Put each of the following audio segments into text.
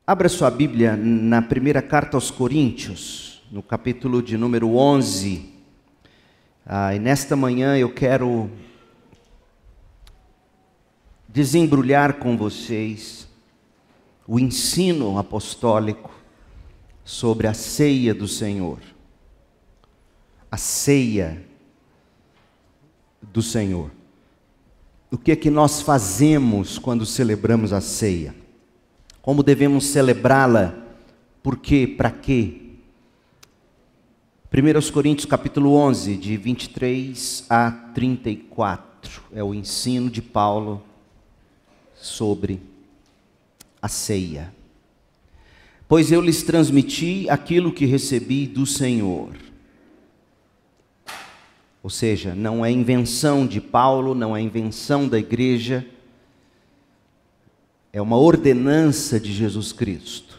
Abra sua Bíblia na primeira carta aos Coríntios, no capítulo de número 11. E nesta manhã eu quero desembrulhar com vocês o ensino apostólico sobre a ceia do Senhor. A ceia do Senhor. O que é que nós fazemos quando celebramos a ceia? Como devemos celebrá-la? Por quê? Para quê? 1 Coríntios capítulo 11, de 23 a 34, é o ensino de Paulo sobre a ceia. Pois eu lhes transmiti aquilo que recebi do Senhor. Ou seja, não é invenção de Paulo, não é invenção da igreja, é uma ordenança de Jesus Cristo.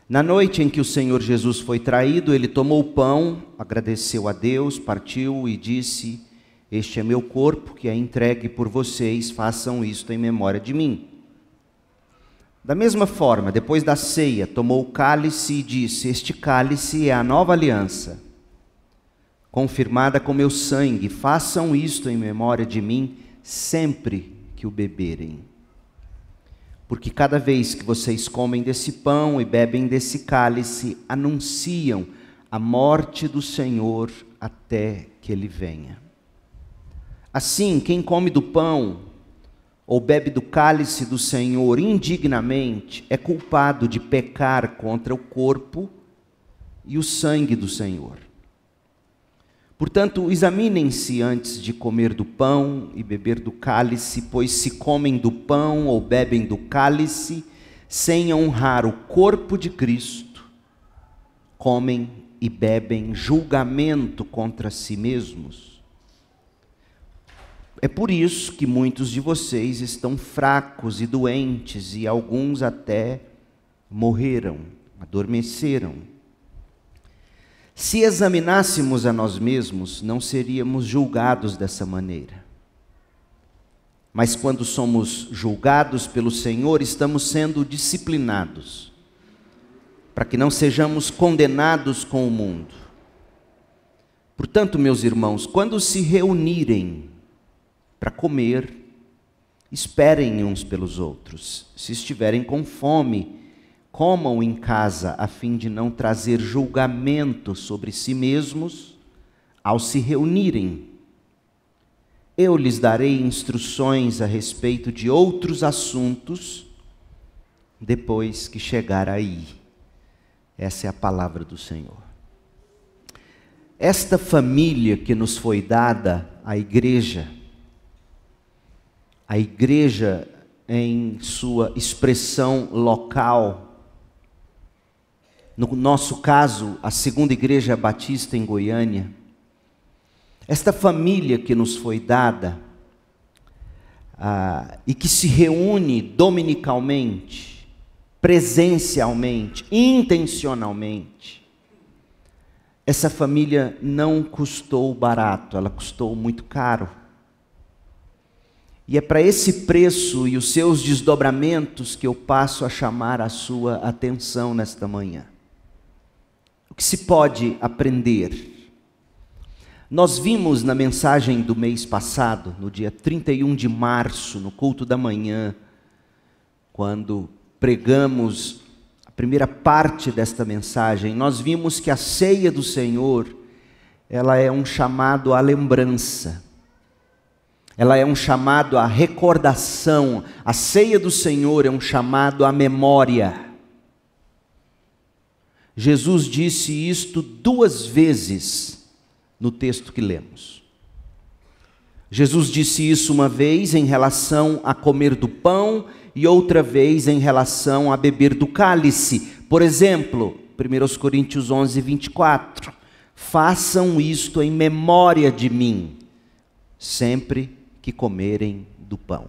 Na noite em que o Senhor Jesus foi traído, ele tomou o pão, agradeceu a Deus, partiu e disse: "Este é meu corpo que é entregue por vocês, façam isto em memória de mim." Da mesma forma, depois da ceia, tomou o cálice e disse: "Este cálice é a nova aliança, confirmada com meu sangue, façam isto em memória de mim, sempre que o beberem. Porque cada vez que vocês comem desse pão e bebem desse cálice, anunciam a morte do Senhor até que Ele venha. Assim, quem come do pão ou bebe do cálice do Senhor indignamente, é culpado de pecar contra o corpo e o sangue do Senhor. Portanto, examinem-se antes de comer do pão e beber do cálice, pois se comem do pão ou bebem do cálice, sem honrar o corpo de Cristo, comem e bebem julgamento contra si mesmos. É por isso que muitos de vocês estão fracos e doentes, e alguns até morreram, adormeceram. Se examinássemos a nós mesmos, não seríamos julgados dessa maneira. Mas quando somos julgados pelo Senhor, estamos sendo disciplinados, para que não sejamos condenados com o mundo. Portanto, meus irmãos, quando se reunirem para comer, esperem uns pelos outros. Se estiverem com fome, comam em casa, a fim de não trazer julgamento sobre si mesmos ao se reunirem. Eu lhes darei instruções a respeito de outros assuntos depois que chegar aí. Essa é a palavra do Senhor. Esta família que nos foi dada, a igreja em sua expressão local, no nosso caso, a Segunda Igreja Batista em Goiânia, esta família que nos foi dada e que se reúne dominicalmente, presencialmente, intencionalmente, essa família não custou barato, ela custou muito caro. E é para esse preço e os seus desdobramentos que eu passo a chamar a sua atenção nesta manhã. O que se pode aprender? Nós vimos na mensagem do mês passado, no dia 31 de março, no culto da manhã, quando pregamos a primeira parte desta mensagem, nós vimos que a ceia do Senhor, ela é um chamado à lembrança, ela é um chamado à recordação. A ceia do Senhor é um chamado à memória. Jesus disse isto 2 vezes no texto que lemos. Jesus disse isso uma vez em relação a comer do pão e outra vez em relação a beber do cálice. Por exemplo, 1 Coríntios 11, 24. Façam isto em memória de mim, sempre que comerem do pão.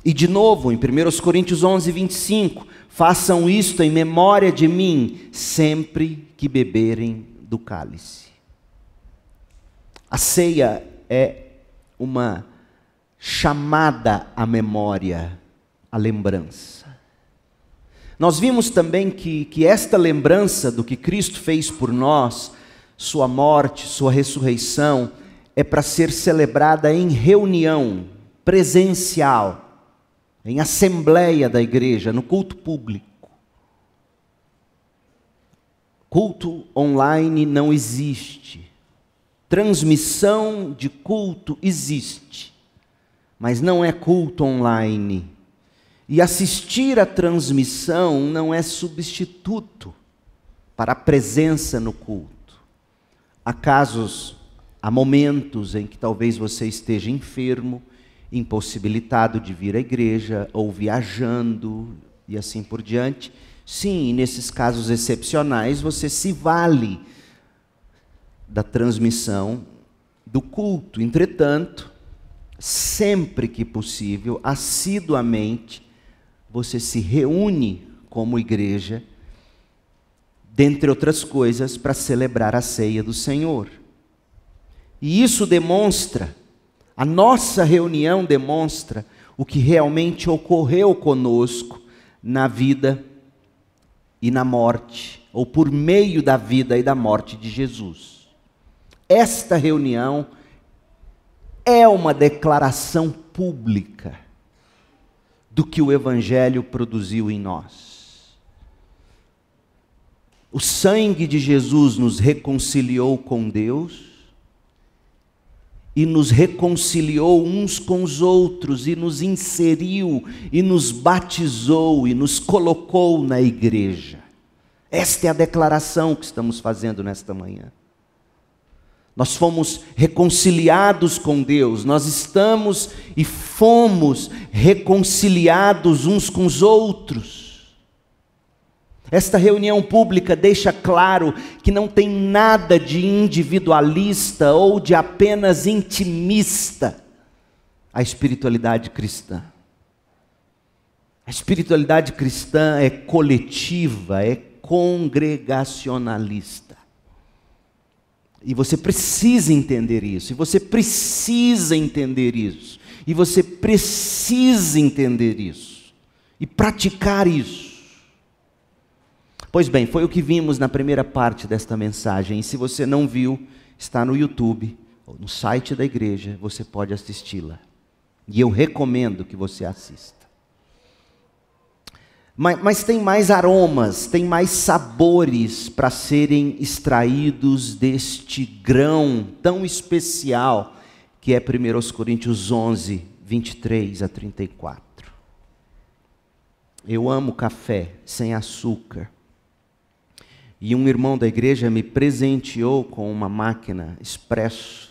E de novo, em 1 Coríntios 11, 25, façam isto em memória de mim, sempre que beberem do cálice. A ceia é uma chamada à memória, à lembrança. Nós vimos também que esta lembrança do que Cristo fez por nós, sua morte, sua ressurreição, é para ser celebrada em reunião presencial, em assembleia da igreja, no culto público. Culto online não existe. Transmissão de culto existe, mas não é culto online. E assistir à transmissão não é substituto para a presença no culto. Há momentos em que talvez você esteja enfermo, impossibilitado de vir à igreja, ou viajando, e assim por diante. Sim, nesses casos excepcionais, você se vale da transmissão do culto. Entretanto, sempre que possível, assiduamente, você se reúne como igreja, dentre outras coisas, para celebrar a ceia do Senhor. E isso demonstra, a nossa reunião demonstra o que realmente ocorreu conosco na vida e na morte, ou por meio da vida e da morte de Jesus. Esta reunião é uma declaração pública do que o Evangelho produziu em nós. O sangue de Jesus nos reconciliou com Deus e nos reconciliou uns com os outros e nos inseriu e nos batizou e nos colocou na igreja. Esta é a declaração que estamos fazendo nesta manhã. Nós fomos reconciliados com Deus, nós estamos e fomos reconciliados uns com os outros. Esta reunião pública deixa claro que não tem nada de individualista ou de apenas intimista a espiritualidade cristã. A espiritualidade cristã é coletiva, é congregacionalista. E você precisa entender isso, e você precisa entender isso, e você precisa entender isso, e praticar isso. Pois bem, foi o que vimos na primeira parte desta mensagem, e se você não viu, está no YouTube, ou no site da igreja, você pode assisti-la. E eu recomendo que você assista. Mas tem mais aromas, tem mais sabores para serem extraídos deste grão tão especial que é 1 Coríntios 11, 23 a 34. Eu amo café sem açúcar. E um irmão da igreja me presenteou com uma máquina expresso,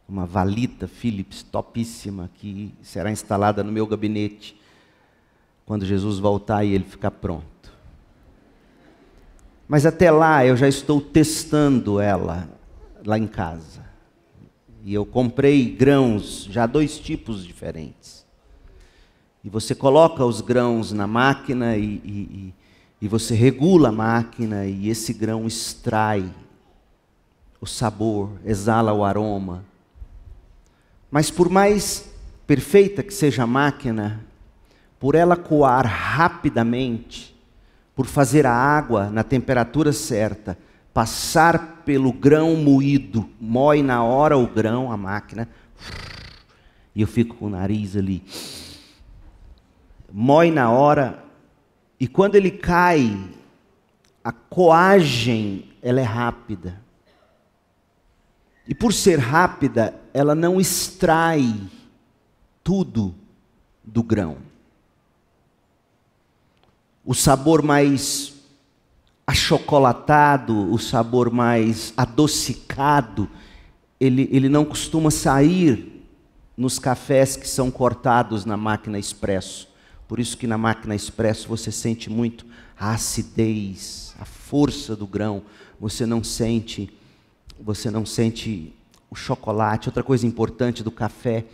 uma valita Philips topíssima que será instalada no meu gabinete quando Jesus voltar e ele ficar pronto. Mas até lá eu já estou testando ela lá em casa. E eu comprei grãos, já 2 tipos diferentes. E você coloca os grãos na máquina e você regula a máquina e esse grão extrai o sabor, exala o aroma. Mas por mais perfeita que seja a máquina, por ela coar rapidamente, por fazer a água na temperatura certa, passar pelo grão moído, moe na hora o grão, a máquina, e eu fico com o nariz ali, moe na hora, e quando ele cai, a coagem, ela é rápida. E por ser rápida, ela não extrai tudo do grão. O sabor mais achocolatado, o sabor mais adocicado, ele não costuma sair nos cafés que são cortados na máquina expresso. Por isso que na máquina expresso você sente muito a acidez, a força do grão. Você não sente o chocolate. Outra coisa importante do café,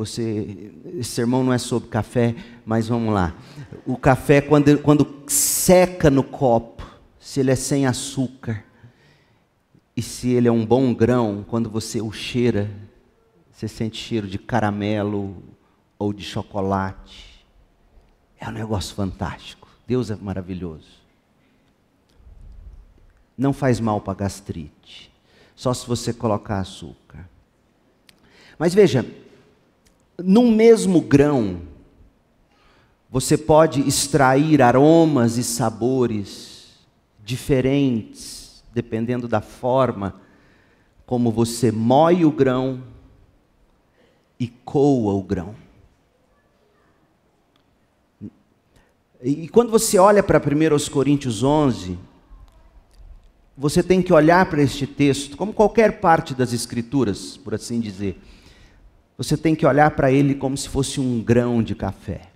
esse sermão não é sobre café, mas vamos lá. O café, quando seca no copo, se ele é sem açúcar, e se ele é um bom grão, quando você o cheira, você sente cheiro de caramelo ou de chocolate. É um negócio fantástico. Deus é maravilhoso. Não faz mal para a gastrite, só se você colocar açúcar. Mas veja, num mesmo grão, você pode extrair aromas e sabores diferentes, dependendo da forma como você moe o grão e coa o grão. E quando você olha para 1 Coríntios 11, você tem que olhar para este texto, como qualquer parte das Escrituras, por assim dizer. Você tem que olhar para ele como se fosse um grão de café.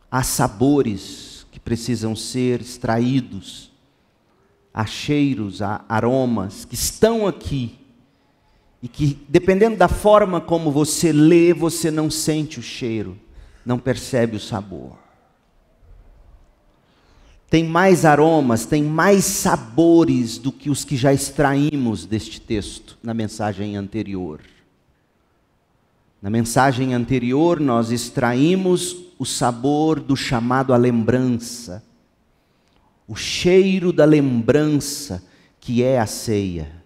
Há sabores que precisam ser extraídos, há cheiros, há aromas que estão aqui, e que, dependendo da forma como você lê, você não sente o cheiro, não percebe o sabor. Tem mais aromas, tem mais sabores do que os que já extraímos deste texto na mensagem anterior. Na mensagem anterior, nós extraímos o sabor do chamado à lembrança, o cheiro da lembrança, que é a ceia.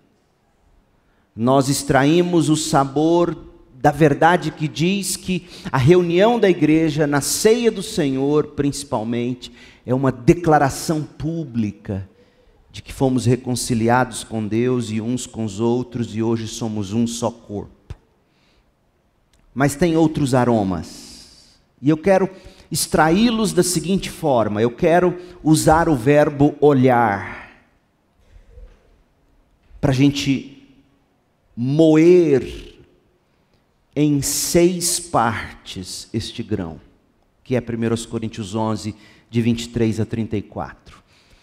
Nós extraímos o sabor da verdade que diz que a reunião da igreja, na ceia do Senhor, principalmente, é uma declaração pública de que fomos reconciliados com Deus e uns com os outros, e hoje somos um só corpo. Mas tem outros aromas, e eu quero extraí-los da seguinte forma: eu quero usar o verbo olhar, para a gente moer em 6 partes este grão, que é 1 Coríntios 11, de 23 a 34.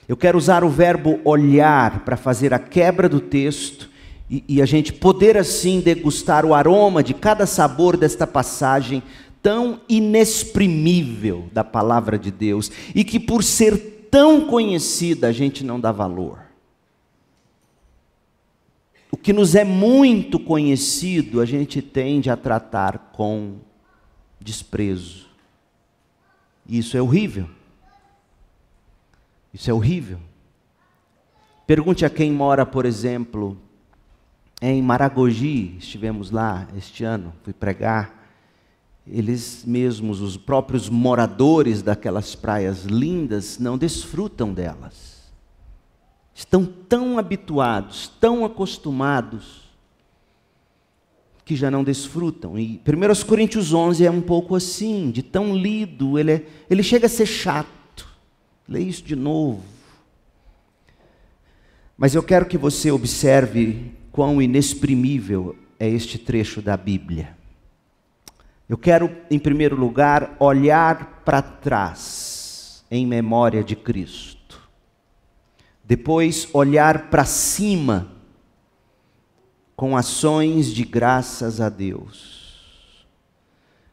Eu quero usar o verbo olhar para fazer a quebra do texto e a gente poder assim degustar o aroma de cada sabor desta passagem tão inexprimível da palavra de Deus, e que por ser tão conhecida a gente não dá valor. O que nos é muito conhecido, a gente tende a tratar com desprezo. E isso é horrível. Isso é horrível. Pergunte a quem mora, por exemplo, em Maragogi. Estivemos lá este ano, fui pregar. Eles mesmos, os próprios moradores daquelas praias lindas, não desfrutam delas. Estão tão habituados, tão acostumados, que já não desfrutam. E 1 Coríntios 11 é um pouco assim, de tão lido, ele chega a ser chato. Lê isso de novo. Mas eu quero que você observe quão inexprimível é este trecho da Bíblia. Eu quero, em primeiro lugar, olhar para trás, em memória de Cristo. Depois, olhar para cima, com ações de graças a Deus.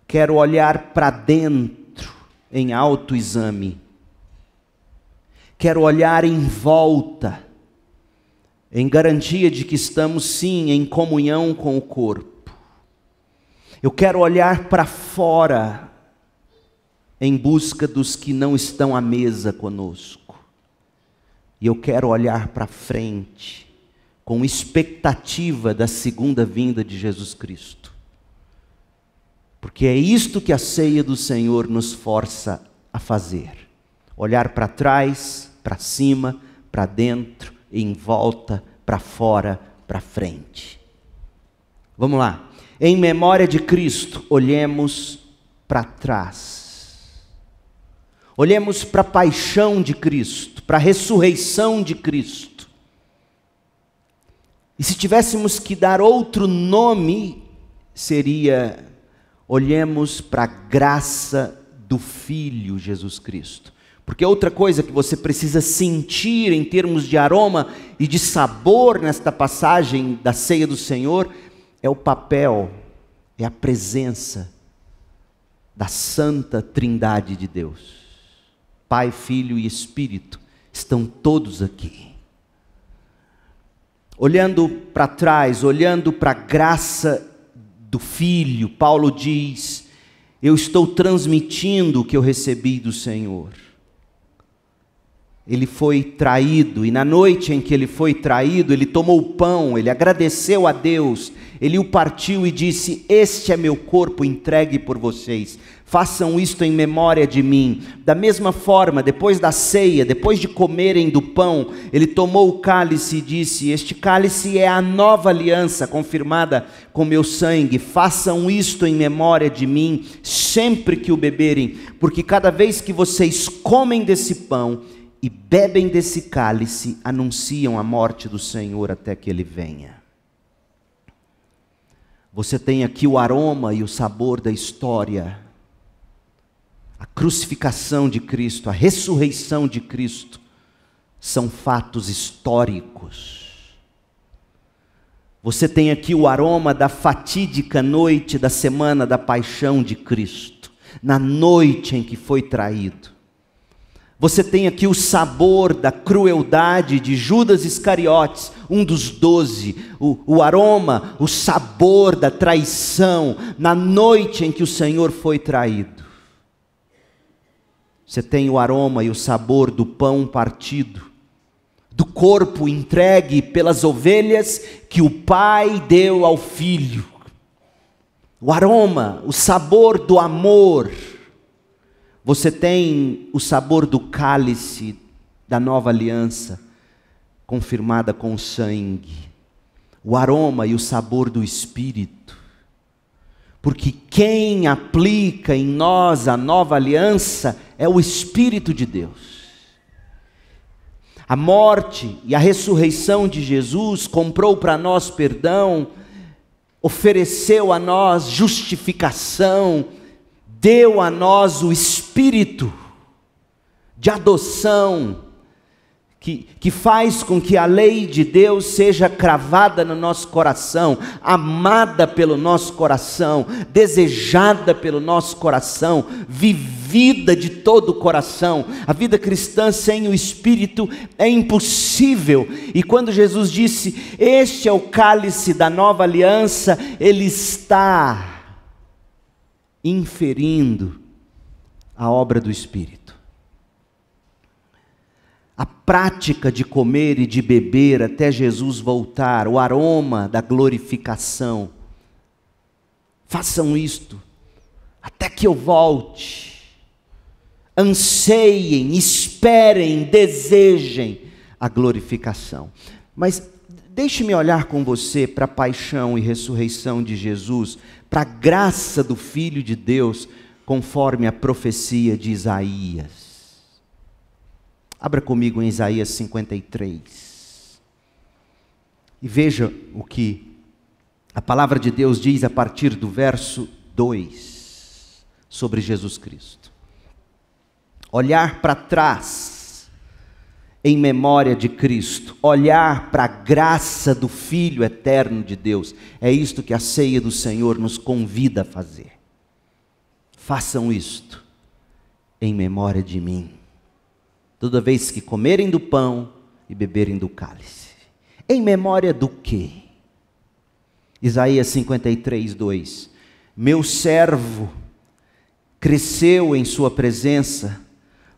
Quero olhar para dentro, em autoexame. Quero olhar em volta, em garantia de que estamos sim em comunhão com o corpo. Eu quero olhar para fora, em busca dos que não estão à mesa conosco. E eu quero olhar para frente, com expectativa da segunda vinda de Jesus Cristo. Porque é isto que a ceia do Senhor nos força a fazer. Olhar para trás, para cima, para dentro, em volta, para fora, para frente. Vamos lá. Em memória de Cristo, olhemos para trás. Olhemos para a paixão de Cristo, para a ressurreição de Cristo. E se tivéssemos que dar outro nome, seria: olhemos para a graça do Filho Jesus Cristo. Porque outra coisa que você precisa sentir em termos de aroma e de sabor nesta passagem da ceia do Senhor é o papel, é a presença da Santa Trindade de Deus. Pai, Filho e Espírito estão todos aqui. Olhando para trás, olhando para a graça do Filho, Paulo diz eu estou transmitindo o que eu recebi do Senhor. Ele foi traído, e na noite em que ele foi traído, ele tomou o pão, ele agradeceu a Deus, ele o partiu e disse: este é meu corpo entregue por vocês, façam isto em memória de mim. Da mesma forma, depois da ceia, depois de comerem do pão, ele tomou o cálice e disse: este cálice é a nova aliança confirmada com meu sangue, façam isto em memória de mim, sempre que o beberem, porque cada vez que vocês comem desse pão e bebem desse cálice, anunciam a morte do Senhor até que Ele venha. Você tem aqui o aroma e o sabor da história, a crucificação de Cristo, a ressurreição de Cristo, são fatos históricos. Você tem aqui o aroma da fatídica noite da semana da paixão de Cristo, na noite em que foi traído. Você tem aqui o sabor da crueldade de Judas Iscariotes, um dos 12, o aroma, o sabor da traição, na noite em que o Senhor foi traído. Você tem o aroma e o sabor do pão partido, do corpo entregue pelas ovelhas que o Pai deu ao Filho. O aroma, o sabor do amor. Você tem o sabor do cálice da nova aliança, confirmada com sangue. O aroma e o sabor do Espírito. Porque quem aplica em nós a nova aliança é o Espírito de Deus. A morte e a ressurreição de Jesus comprou para nós perdão, ofereceu a nós justificação, deu a nós o Espírito de adoção, que faz com que a lei de Deus seja cravada no nosso coração, amada pelo nosso coração, desejada pelo nosso coração, vivida de todo o coração. A vida cristã sem o Espírito é impossível. E quando Jesus disse: este é o cálice da nova aliança, Ele está inferindo a obra do Espírito. A prática de comer e de beber até Jesus voltar, o aroma da glorificação. Façam isto até que eu volte. Anseiem, esperem, desejem a glorificação. Mas deixe-me olhar com você para a paixão e ressurreição de Jesus, para a graça do Filho de Deus, conforme a profecia de Isaías. Abra comigo em Isaías 53. E veja o que a palavra de Deus diz a partir do verso 2 sobre Jesus Cristo. Olhar para trás em memória de Cristo, olhar para a graça do Filho eterno de Deus, é isto que a ceia do Senhor nos convida a fazer. Façam isto em memória de mim, toda vez que comerem do pão e beberem do cálice. Em memória do quê? Isaías 53, 2. Meu servo cresceu em sua presença,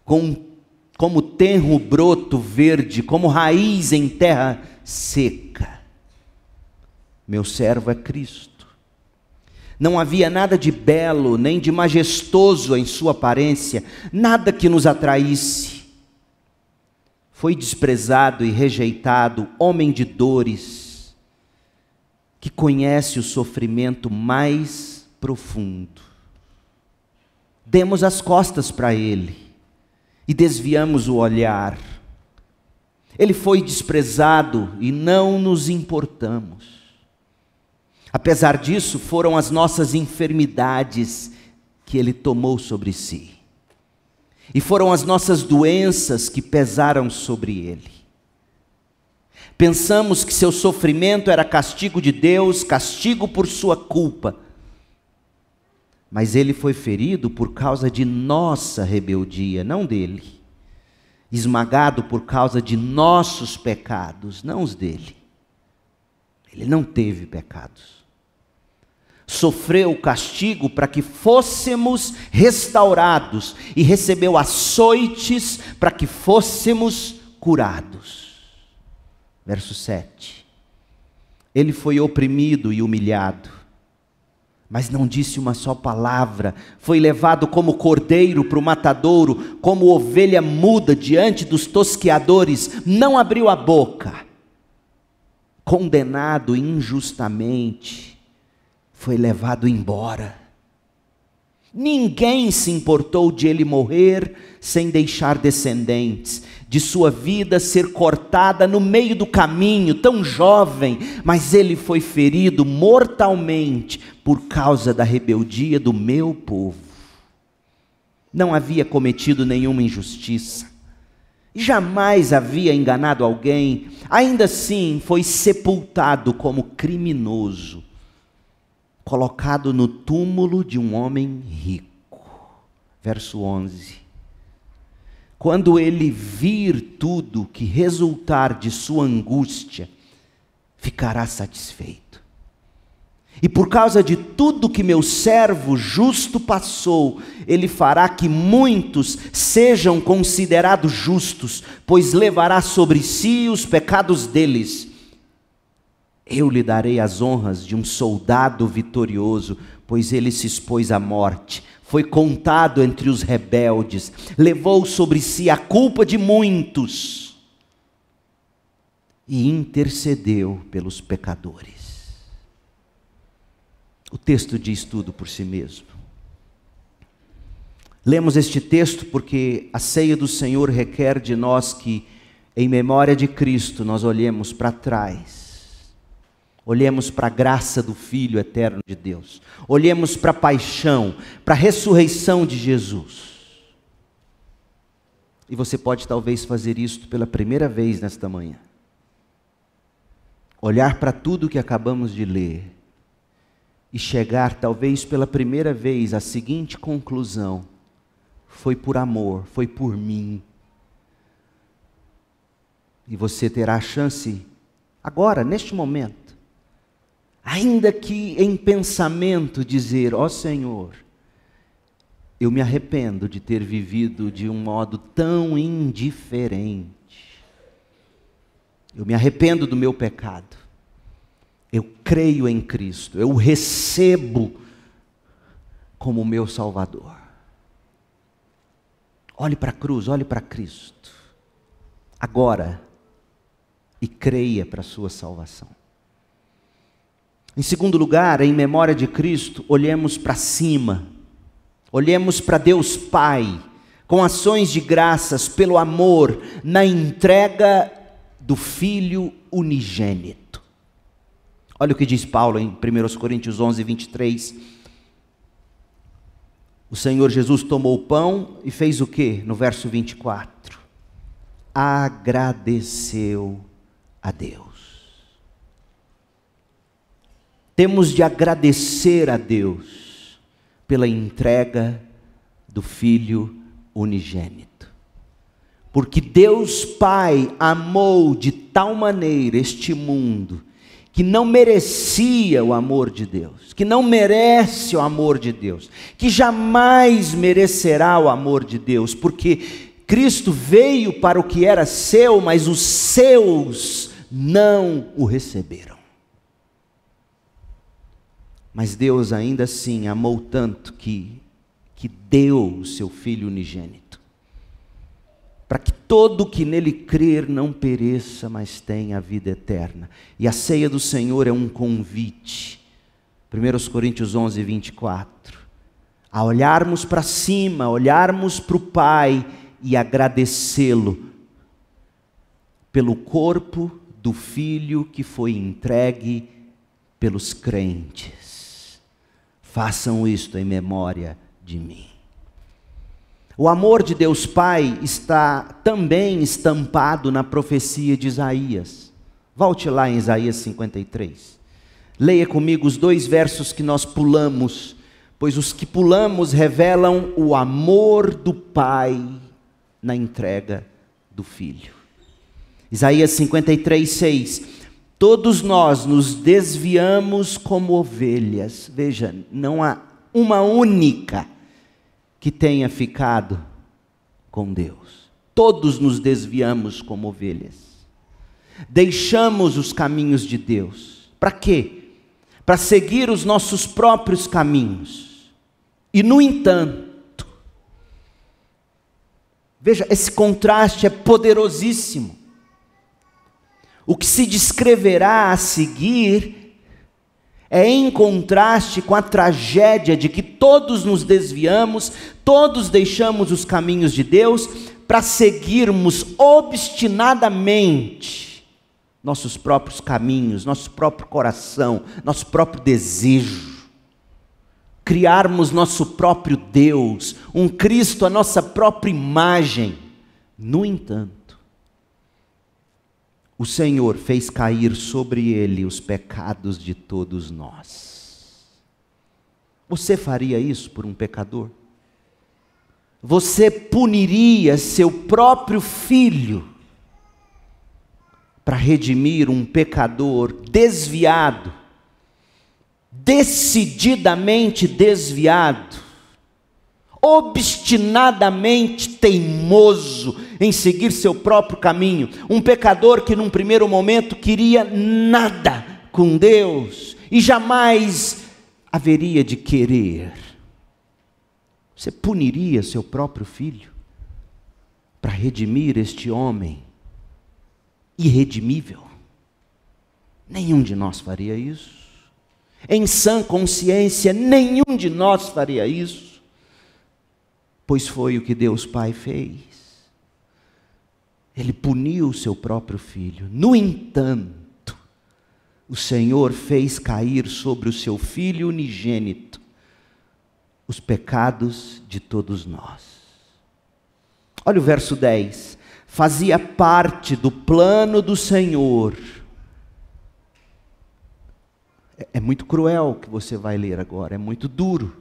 como tenro broto verde, como raiz em terra seca. Meu servo é Cristo. Não havia nada de belo, nem de majestoso em sua aparência, nada que nos atraísse. Foi desprezado e rejeitado, homem de dores, que conhece o sofrimento mais profundo. Demos as costas para ele e desviamos o olhar. Ele foi desprezado e não nos importamos. Apesar disso, foram as nossas enfermidades que ele tomou sobre si. E foram as nossas doenças que pesaram sobre ele. Pensamos que seu sofrimento era castigo de Deus, castigo por sua culpa. Mas ele foi ferido por causa de nossa rebeldia, não dele. Esmagado por causa de nossos pecados, não os dele. Ele não teve pecados. sofreu o castigo para que fôssemos restaurados, e recebeu açoites para que fôssemos curados. Verso 7. Ele foi oprimido e humilhado, mas não disse uma só palavra. Foi levado como cordeiro para o matadouro, como ovelha muda diante dos tosqueadores, não abriu a boca. Condenado injustamente, foi levado embora. Ninguém se importou de ele morrer sem deixar descendentes, de sua vida ser cortada no meio do caminho, tão jovem, mas ele foi ferido mortalmente por causa da rebeldia do meu povo. Não havia cometido nenhuma injustiça, jamais havia enganado alguém, ainda assim foi sepultado como criminoso, colocado no túmulo de um homem rico. Verso 11. Quando ele vir tudo que resultar de sua angústia, ficará satisfeito. E por causa de tudo que meu servo justo passou, ele fará que muitos sejam considerados justos, pois levará sobre si os pecados deles. Eu lhe darei as honras de um soldado vitorioso, pois ele se expôs à morte, foi contado entre os rebeldes, levou sobre si a culpa de muitos e intercedeu pelos pecadores. O texto diz tudo por si mesmo. Lemos este texto porque a ceia do Senhor requer de nós que, em memória de Cristo, nós olhemos para trás. Olhemos para a graça do Filho eterno de Deus. Olhemos para a paixão, para a ressurreição de Jesus. E você pode talvez fazer isto pela primeira vez nesta manhã. Olhar para tudo que acabamos de ler e chegar talvez pela primeira vez à seguinte conclusão: foi por amor, foi por mim. E você terá a chance agora, neste momento, ainda que em pensamento, dizer: ó Senhor, eu me arrependo de ter vivido de um modo tão indiferente. Eu me arrependo do meu pecado. Eu creio em Cristo, eu o recebo como meu Salvador. Olhe para a cruz, olhe para Cristo, agora, e creia para a sua salvação. Em segundo lugar, em memória de Cristo, olhemos para cima, olhemos para Deus Pai, com ações de graças pelo amor, na entrega do Filho unigênito. Olha o que diz Paulo em 1 Coríntios 11, 23. O Senhor Jesus tomou o pão e fez o quê? No verso 24. Agradeceu a Deus. Temos de agradecer a Deus pela entrega do Filho unigênito. Porque Deus Pai amou de tal maneira este mundo, que não merecia o amor de Deus, que não merece o amor de Deus, que jamais merecerá o amor de Deus, porque Cristo veio para o que era seu, mas os seus não o receberam. Mas Deus ainda assim amou tanto que deu o seu Filho unigênito, para que todo que nele crer não pereça, mas tenha a vida eterna. E a ceia do Senhor é um convite. 1 Coríntios 11, 24. A olharmos para cima, olharmos para o Pai e agradecê-lo pelo corpo do Filho que foi entregue pelos crentes. Façam isto em memória de mim. O amor de Deus Pai está também estampado na profecia de Isaías. Volte lá em Isaías 53. Leia comigo os 2 versos que nós pulamos, pois os que pulamos revelam o amor do Pai na entrega do Filho. Isaías 53, 6. Todos nós nos desviamos como ovelhas. Veja, não há uma única que tenha ficado com Deus. Todos nos desviamos como ovelhas. Deixamos os caminhos de Deus. Para quê? Para seguir os nossos próprios caminhos. E no entanto, veja, esse contraste é poderosíssimo. O que se descreverá a seguir é em contraste com a tragédia de que todos nos desviamos, todos deixamos os caminhos de Deus para seguirmos obstinadamente nossos próprios caminhos, nosso próprio coração, nosso próprio desejo. Criarmos nosso próprio Deus, um Cristo à nossa própria imagem. No entanto, o Senhor fez cair sobre ele os pecados de todos nós. Você faria isso por um pecador? Você puniria seu próprio filho para redimir um pecador desviado, decididamente desviado, obstinadamente teimoso em seguir seu próprio caminho, um pecador que num primeiro momento queria nada com Deus e jamais haveria de querer? Você puniria seu próprio filho para redimir este homem irredimível? Nenhum de nós faria isso. Em sã consciência, nenhum de nós faria isso, pois foi o que Deus Pai fez. Ele puniu o seu próprio filho. No entanto, o Senhor fez cair sobre o seu Filho unigênito os pecados de todos nós. Olha o verso 10. Fazia parte do plano do Senhor. É muito cruel o que você vai ler agora, é muito duro.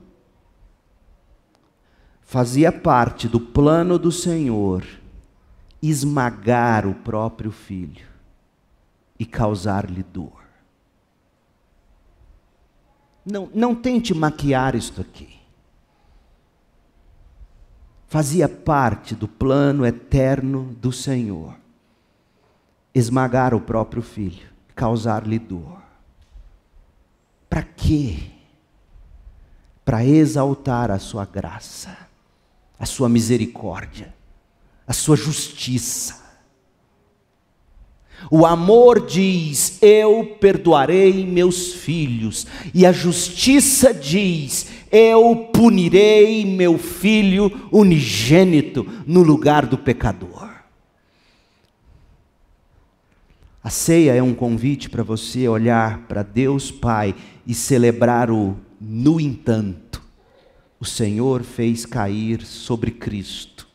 Fazia parte do plano do Senhor esmagar o próprio filho e causar-lhe dor. Não tente maquiar isto aqui. Fazia parte do plano eterno do Senhor esmagar o próprio filho, causar-lhe dor. Para quê? Para exaltar a sua graça, a sua misericórdia, a sua justiça. O amor diz: eu perdoarei meus filhos, e a justiça diz: eu punirei meu filho unigênito no lugar do pecador. A ceia é um convite para você olhar para Deus Pai e celebrar o no entanto. O Senhor fez cair sobre Cristo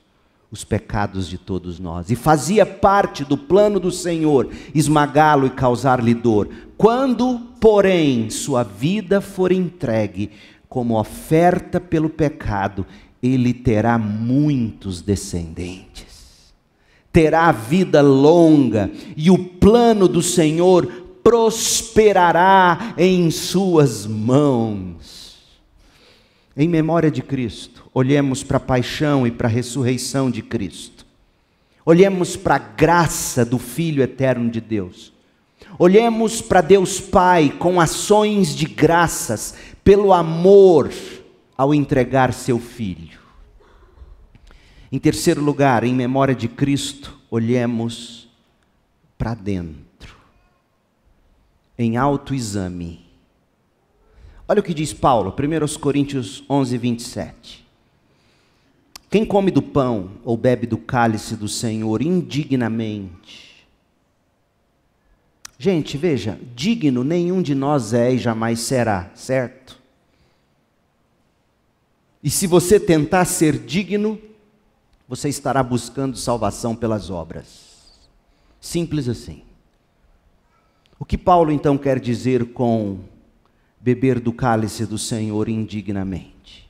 os pecados de todos nós, e fazia parte do plano do Senhor esmagá-lo e causar-lhe dor. Quando, porém, sua vida for entregue como oferta pelo pecado, ele terá muitos descendentes, terá vida longa, e o plano do Senhor prosperará em suas mãos. Em memória de Cristo, olhemos para a paixão e para a ressurreição de Cristo. Olhemos para a graça do Filho eterno de Deus. Olhemos para Deus Pai com ações de graças pelo amor ao entregar seu Filho. Em terceiro lugar, em memória de Cristo, olhemos para dentro, em autoexame. Olha o que diz Paulo, 1 Coríntios 11, 27. Quem come do pão ou bebe do cálice do Senhor indignamente. Gente, veja, digno nenhum de nós é e jamais será, certo? E se você tentar ser digno, você estará buscando salvação pelas obras. Simples assim. O que Paulo então quer dizer com beber do cálice do Senhor indignamente?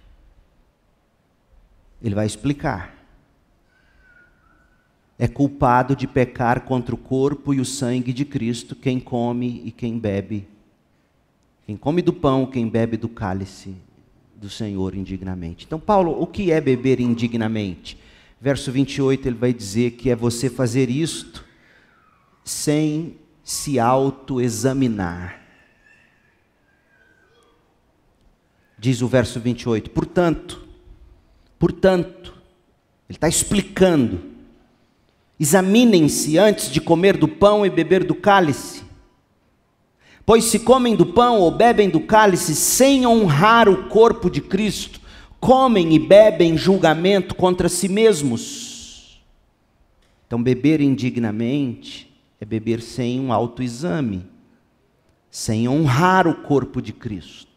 Ele vai explicar. é culpado de pecar contra o corpo e o sangue de Cristo quem come e quem bebe. Quem come do pão, quem bebe do cálice do Senhor indignamente. Então, Paulo, o que é beber indignamente? Verso 28, ele vai dizer que é você fazer isto sem se autoexaminar. Diz o verso 28, portanto, ele está explicando, examinem-se antes de comer do pão e beber do cálice. Pois se comem do pão ou bebem do cálice sem honrar o corpo de Cristo, comem e bebem julgamento contra si mesmos. Então, beber indignamente é beber sem um autoexame, sem honrar o corpo de Cristo.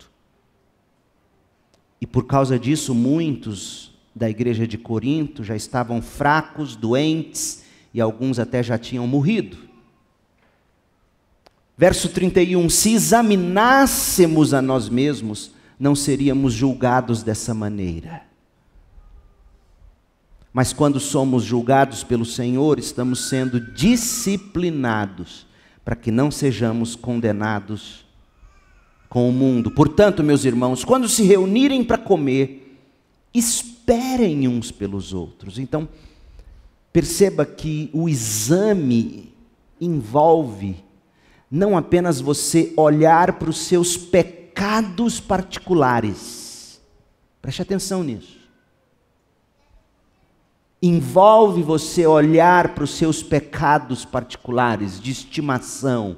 E por causa disso, muitos da igreja de Corinto já estavam fracos, doentes, e alguns até já tinham morrido. Verso 31, se examinássemos a nós mesmos, não seríamos julgados dessa maneira. Mas quando somos julgados pelo Senhor, estamos sendo disciplinados, para que não sejamos condenados com o mundo. Portanto, meus irmãos, quando se reunirem para comer, esperem uns pelos outros. Então, perceba que o exame envolve não apenas você olhar para os seus pecados particulares. Preste atenção nisso. Envolve você olhar para os seus pecados particulares, de estimação,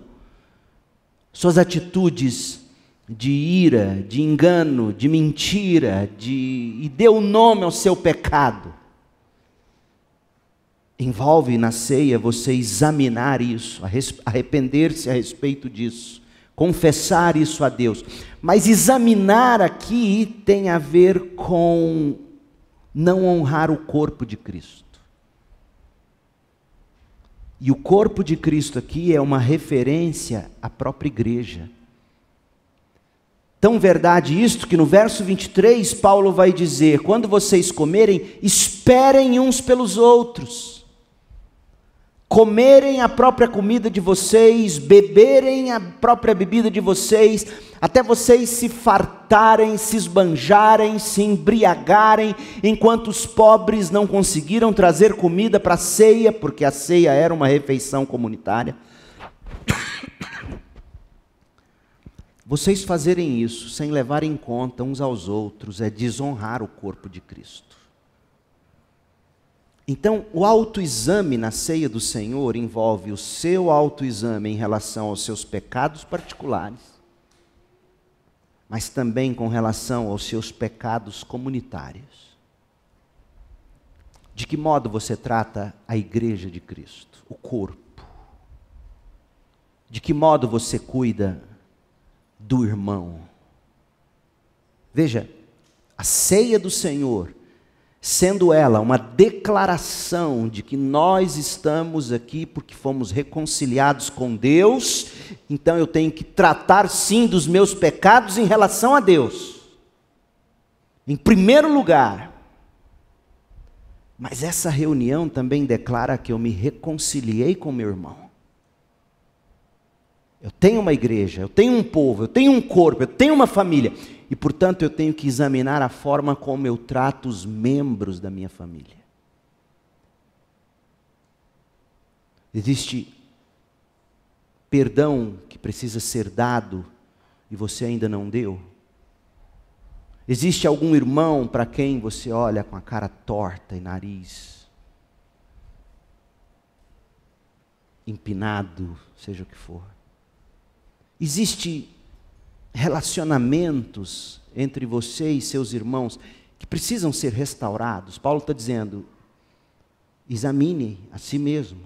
suas atitudes de ira, de engano, de mentira, e dê o nome ao seu pecado. Envolve na ceia você examinar isso, arrepender-se a respeito disso, confessar isso a Deus. Mas examinar aqui tem a ver com não honrar o corpo de Cristo. E o corpo de Cristo aqui é uma referência à própria igreja. Tão verdade isto que no verso 23 Paulo vai dizer, quando vocês comerem, esperem uns pelos outros. Comerem a própria comida de vocês, beberem a própria bebida de vocês, até vocês se fartarem, se esbanjarem, se embriagarem, enquanto os pobres não conseguiram trazer comida para a ceia, porque a ceia era uma refeição comunitária. Vocês fazerem isso sem levar em conta uns aos outros é desonrar o corpo de Cristo. Então, o autoexame na ceia do Senhor envolve o seu autoexame em relação aos seus pecados particulares, mas também com relação aos seus pecados comunitários. De que modo você trata a igreja de Cristo, o corpo? De que modo você cuida do irmão? Veja, a ceia do Senhor, sendo ela uma declaração de que nós estamos aqui porque fomos reconciliados com Deus, então eu tenho que tratar sim dos meus pecados em relação a Deus, em primeiro lugar. Mas essa reunião também declara que eu me reconciliei com meu irmão. Eu tenho uma igreja, eu tenho um povo, eu tenho um corpo, eu tenho uma família. E, portanto, eu tenho que examinar a forma como eu trato os membros da minha família. Existe perdão que precisa ser dado e você ainda não deu? Existe algum irmão para quem você olha com a cara torta e nariz empinado, seja o que for? Existe relacionamentos entre você e seus irmãos que precisam ser restaurados. Paulo está dizendo, examine a si mesmo.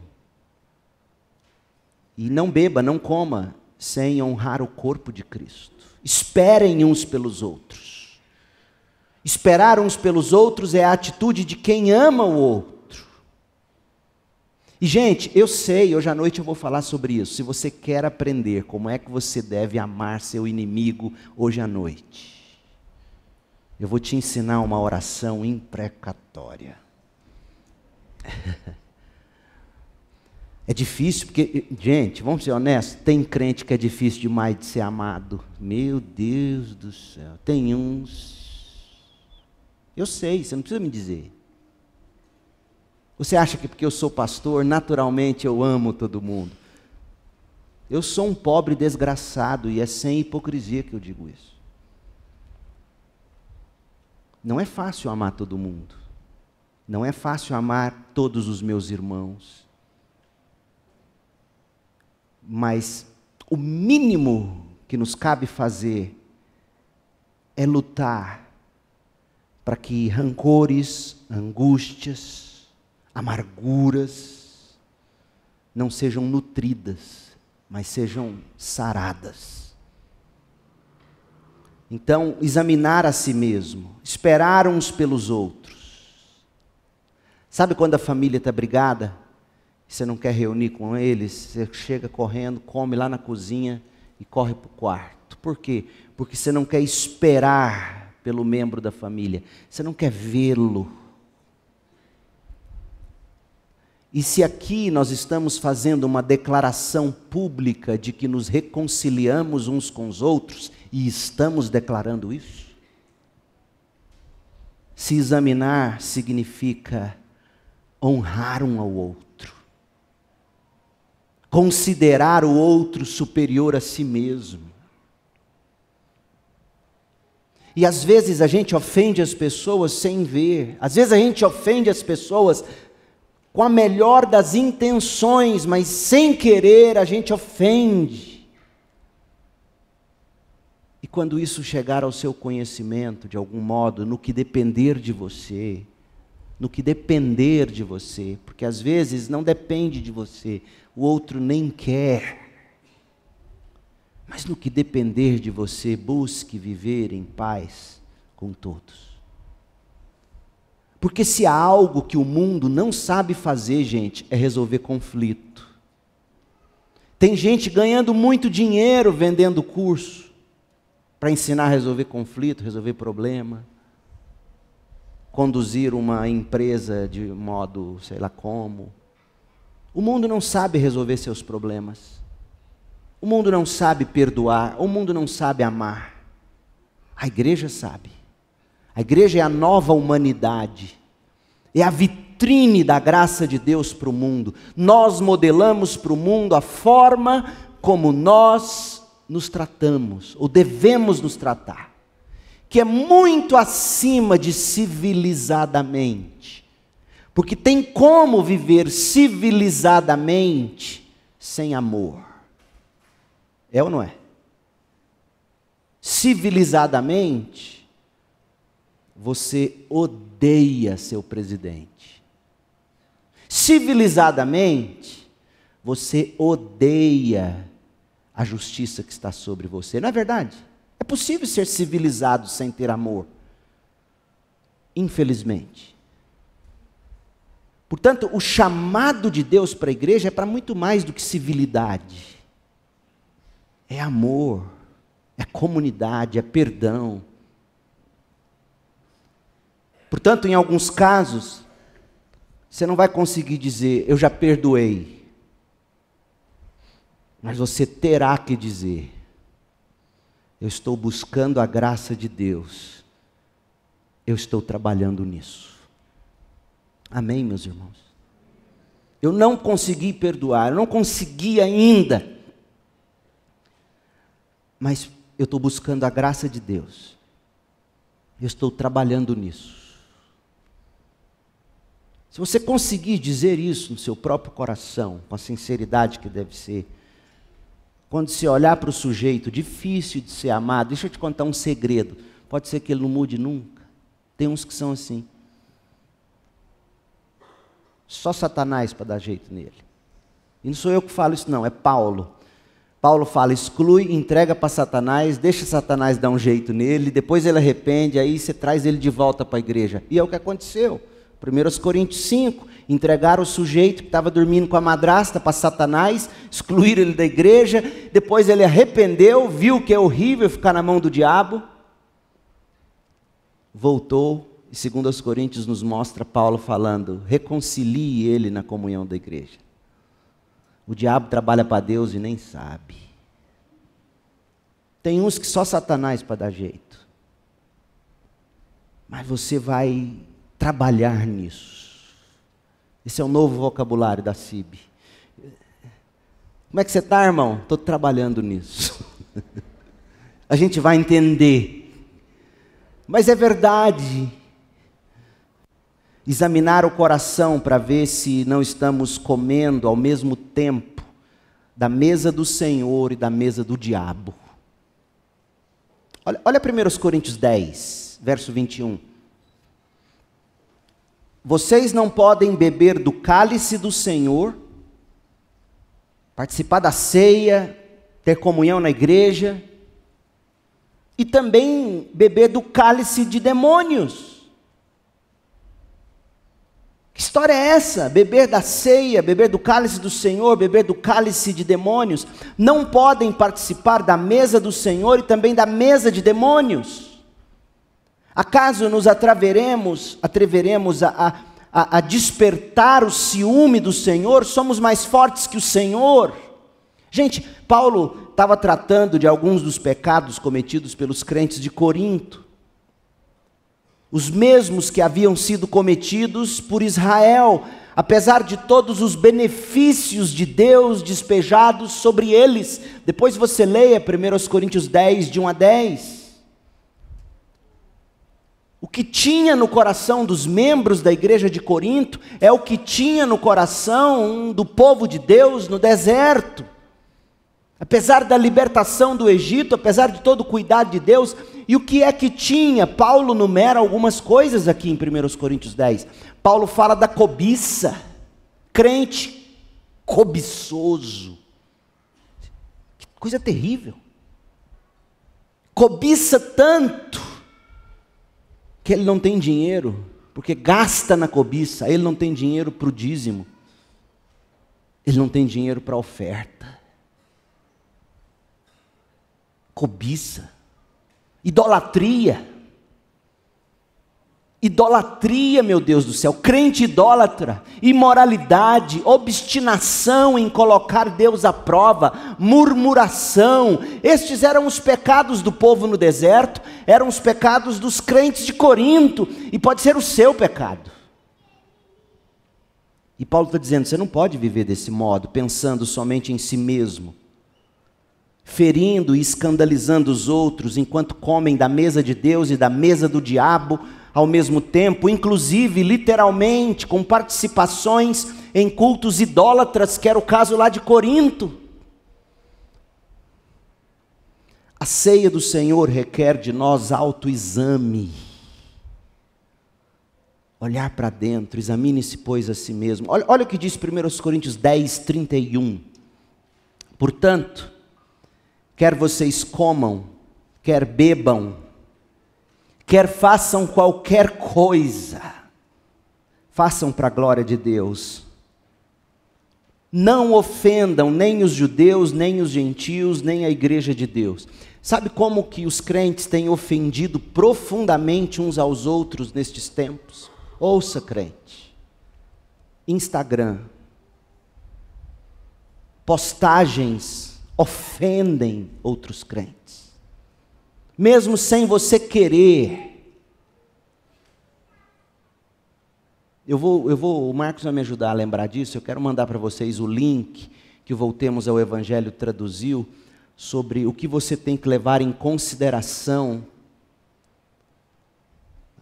E não beba, não coma, sem honrar o corpo de Cristo. Esperem uns pelos outros. Esperar uns pelos outros é a atitude de quem ama o outro. E, gente, eu sei, hoje à noite eu vou falar sobre isso. Se você quer aprender como é que você deve amar seu inimigo hoje à noite, eu vou te ensinar uma oração imprecatória. É difícil, porque, gente, vamos ser honestos, tem crente que é difícil demais de ser amado. Meu Deus do céu, tem uns... Eu sei, você não precisa me dizer. Você acha que porque eu sou pastor, naturalmente eu amo todo mundo? Eu sou um pobre desgraçado e é sem hipocrisia que eu digo isso. Não é fácil amar todo mundo. Não é fácil amar todos os meus irmãos. Mas o mínimo que nos cabe fazer é lutar para que rancores, angústias, amarguras não sejam nutridas, mas sejam saradas. Então, examinar a si mesmo, esperar uns pelos outros. Sabe quando a família está brigada? Você não quer reunir com eles, você chega correndo, come lá na cozinha e corre para o quarto. Por quê? Porque você não quer esperar pelo membro da família, você não quer vê-lo. E se aqui nós estamos fazendo uma declaração pública de que nos reconciliamos uns com os outros, e estamos declarando isso? Se examinar significa honrar um ao outro. Considerar o outro superior a si mesmo. E às vezes a gente ofende as pessoas sem ver. Às vezes a gente ofende as pessoas com a melhor das intenções, mas sem querer a gente ofende. E quando isso chegar ao seu conhecimento, de algum modo, no que depender de você, porque às vezes não depende de você, o outro nem quer, mas no que depender de você, busque viver em paz com todos. Porque se há algo que o mundo não sabe fazer, gente, é resolver conflito. Tem gente ganhando muito dinheiro vendendo curso para ensinar a resolver conflito, resolver problema, conduzir uma empresa de modo, sei lá como. O mundo não sabe resolver seus problemas. O mundo não sabe perdoar. O mundo não sabe amar. A igreja sabe. A igreja é a nova humanidade. É a vitrine da graça de Deus para o mundo. Nós modelamos para o mundo a forma como nós nos tratamos, ou devemos nos tratar, que é muito acima de civilizadamente. Porque tem como viver civilizadamente sem amor. É ou não é? Civilizadamente, você odeia seu presidente. Civilizadamente, você odeia a justiça que está sobre você. Não é verdade? É possível ser civilizado sem ter amor. Infelizmente. Portanto, o chamado de Deus para a igreja é para muito mais do que civilidade. É amor, é comunidade, é perdão. Portanto, em alguns casos, você não vai conseguir dizer, eu já perdoei. Mas você terá que dizer, eu estou buscando a graça de Deus. Eu estou trabalhando nisso. Amém, meus irmãos? Eu não consegui perdoar, eu não consegui ainda. Mas eu estou buscando a graça de Deus. Eu estou trabalhando nisso. Se você conseguir dizer isso no seu próprio coração, com a sinceridade que deve ser, quando você olhar para o sujeito difícil de ser amado, deixa eu te contar um segredo, pode ser que ele não mude nunca. Tem uns que são assim. Só Satanás para dar jeito nele. E não sou eu que falo isso não, é Paulo. Paulo fala, exclui, entrega para Satanás, deixa Satanás dar um jeito nele, depois ele arrepende, aí você traz ele de volta para a igreja. E é o que aconteceu. 1 Coríntios 5, entregaram o sujeito que estava dormindo com a madrasta para Satanás, excluíram ele da igreja, depois ele arrependeu, viu que é horrível ficar na mão do diabo, voltou. E 2 Coríntios nos mostra Paulo falando, reconcilie ele na comunhão da igreja. O diabo trabalha para Deus e nem sabe. Tem uns que só Satanás para dar jeito. Mas você vai trabalhar nisso. Esse é o novo vocabulário da CIB. Como é que você está, irmão? Estou trabalhando nisso. A gente vai entender. Mas é verdade. Examinar o coração para ver se não estamos comendo ao mesmo tempo da mesa do Senhor e da mesa do diabo. Olha 1 Coríntios 10, verso 21. Vocês não podem beber do cálice do Senhor, participar da ceia, ter comunhão na igreja, e também beber do cálice de demônios. Que história é essa? Beber da ceia, beber do cálice do Senhor, beber do cálice de demônios. Não podem participar da mesa do Senhor e também da mesa de demônios. Acaso nos atreveremos a despertar o ciúme do Senhor? Somos mais fortes que o Senhor. Gente, Paulo estava tratando de alguns dos pecados cometidos pelos crentes de Corinto. Os mesmos que haviam sido cometidos por Israel, apesar de todos os benefícios de Deus despejados sobre eles. Depois você leia 1 Coríntios 10, de 1 a 10. O que tinha no coração dos membros da igreja de Corinto é o que tinha no coração do povo de Deus no deserto. Apesar da libertação do Egito, apesar de todo o cuidado de Deus, e o que é que tinha? Paulo numera algumas coisas aqui em 1 Coríntios 10. Paulo fala da cobiça, crente cobiçoso. Que coisa terrível. Cobiça tanto que ele não tem dinheiro, porque gasta na cobiça. Ele não tem dinheiro para o dízimo, ele não tem dinheiro para a oferta. Cobiça, idolatria, meu Deus do céu, crente idólatra, imoralidade, obstinação em colocar Deus à prova, murmuração. Estes eram os pecados do povo no deserto, eram os pecados dos crentes de Corinto, e pode ser o seu pecado. E Paulo está dizendo, você não pode viver desse modo, pensando somente em si mesmo, ferindo e escandalizando os outros, enquanto comem da mesa de Deus e da mesa do diabo ao mesmo tempo, inclusive, literalmente, com participações em cultos idólatras, que era o caso lá de Corinto. A ceia do Senhor requer de nós autoexame. Olhar para dentro, examine-se, pois, a si mesmo. Olha o que diz 1 Coríntios 10, 31. Portanto, quer vocês comam, quer bebam, quer façam qualquer coisa, façam para a glória de Deus. Não ofendam nem os judeus, nem os gentios, nem a igreja de Deus. Sabe como que os crentes têm ofendido profundamente uns aos outros nestes tempos? Ouça, crente. Instagram. Postagens ofendem outros crentes, mesmo sem você querer. O Marcos vai me ajudar a lembrar disso. Eu quero mandar para vocês o link que o Voltemos ao Evangelho traduziu, sobre o que você tem que levar em consideração.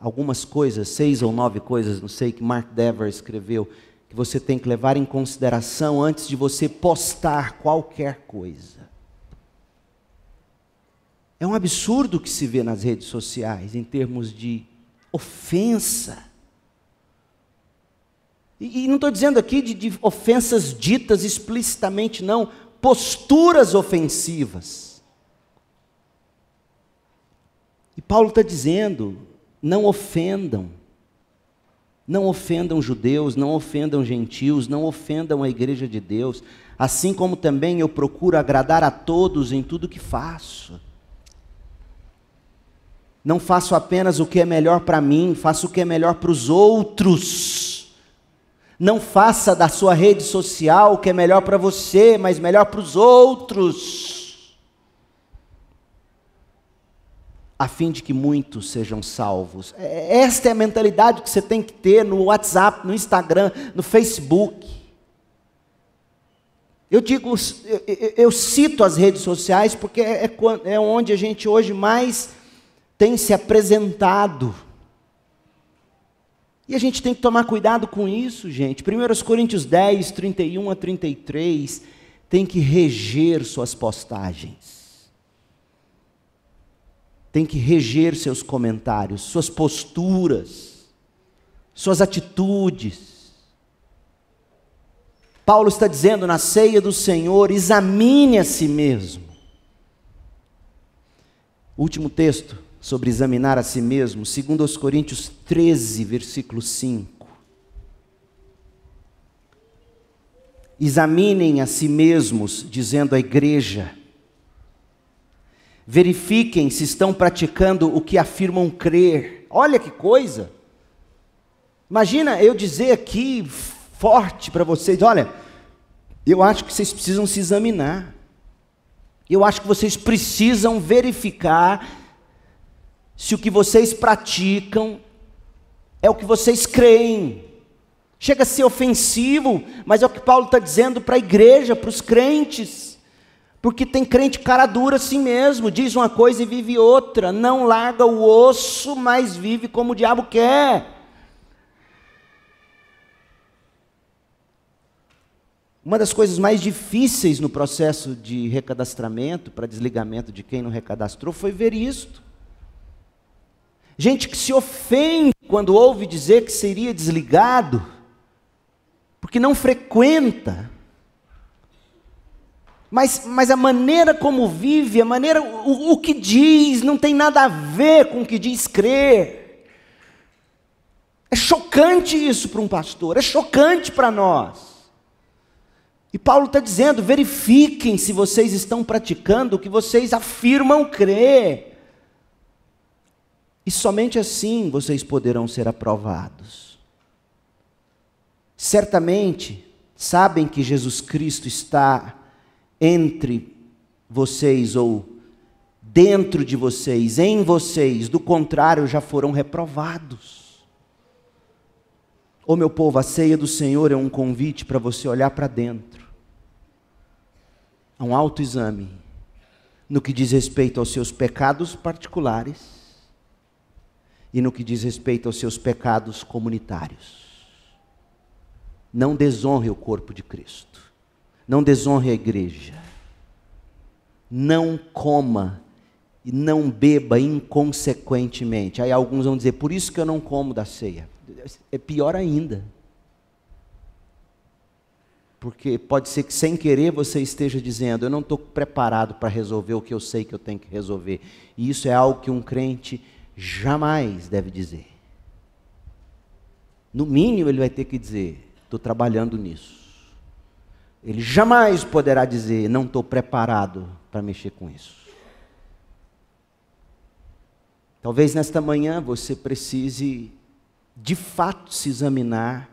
Algumas coisas, 6 ou 9 coisas, não sei, que Mark Dever escreveu, que você tem que levar em consideração antes de você postar qualquer coisa. É um absurdo o que se vê nas redes sociais, em termos de ofensa. E não estou dizendo aqui de ofensas ditas explicitamente, não. Posturas ofensivas. E Paulo está dizendo, não ofendam. Não ofendam judeus, não ofendam gentios, não ofendam a igreja de Deus, assim como também eu procuro agradar a todos em tudo que faço. Não faço apenas o que é melhor para mim, faço o que é melhor para os outros. Não faça da sua rede social o que é melhor para você, mas melhor para os outros, a fim de que muitos sejam salvos. Esta é a mentalidade que você tem que ter no WhatsApp, no Instagram, no Facebook. Eu cito as redes sociais porque é onde a gente hoje mais tem se apresentado. E a gente tem que tomar cuidado com isso, gente. 1 Coríntios 10, 31 a 33, tem que reger suas postagens. Tem que reger seus comentários, suas posturas, suas atitudes. Paulo está dizendo na ceia do Senhor, examine a si mesmo. Último texto sobre examinar a si mesmo, 2 Coríntios 13, versículo 5. Examinem a si mesmos, dizendo à igreja, verifiquem se estão praticando o que afirmam crer. Olha que coisa! Imagina eu dizer aqui, forte para vocês, olha, eu acho que vocês precisam se examinar. Eu acho que vocês precisam verificar se o que vocês praticam é o que vocês creem. Chega a ser ofensivo, mas é o que Paulo está dizendo para a igreja, para os crentes. Porque tem crente cara dura assim mesmo, diz uma coisa e vive outra. Não larga o osso, mas vive como o diabo quer. Uma das coisas mais difíceis no processo de recadastramento, para desligamento de quem não recadastrou, foi ver isto. Gente que se ofende quando ouve dizer que seria desligado, porque não frequenta. Mas a maneira como vive, o que diz, não tem nada a ver com o que diz crer. É chocante isso para um pastor, é chocante para nós. E Paulo está dizendo, verifiquem se vocês estão praticando o que vocês afirmam crer. E somente assim vocês poderão ser aprovados. Certamente, sabem que Jesus Cristo está entre vocês, ou dentro de vocês, em vocês, do contrário, já foram reprovados. Ô meu povo, a ceia do Senhor é um convite para você olhar para dentro. É um autoexame, no que diz respeito aos seus pecados particulares, e no que diz respeito aos seus pecados comunitários. Não desonre o corpo de Cristo. Não desonre a igreja. Não coma e não beba inconsequentemente. Aí alguns vão dizer, por isso que eu não como da ceia. É pior ainda. Porque pode ser que sem querer você esteja dizendo, eu não estou preparado para resolver o que eu sei que eu tenho que resolver. E isso é algo que um crente jamais deve dizer. No mínimo ele vai ter que dizer, estou trabalhando nisso. Ele jamais poderá dizer, não estou preparado para mexer com isso. Talvez nesta manhã você precise de fato se examinar,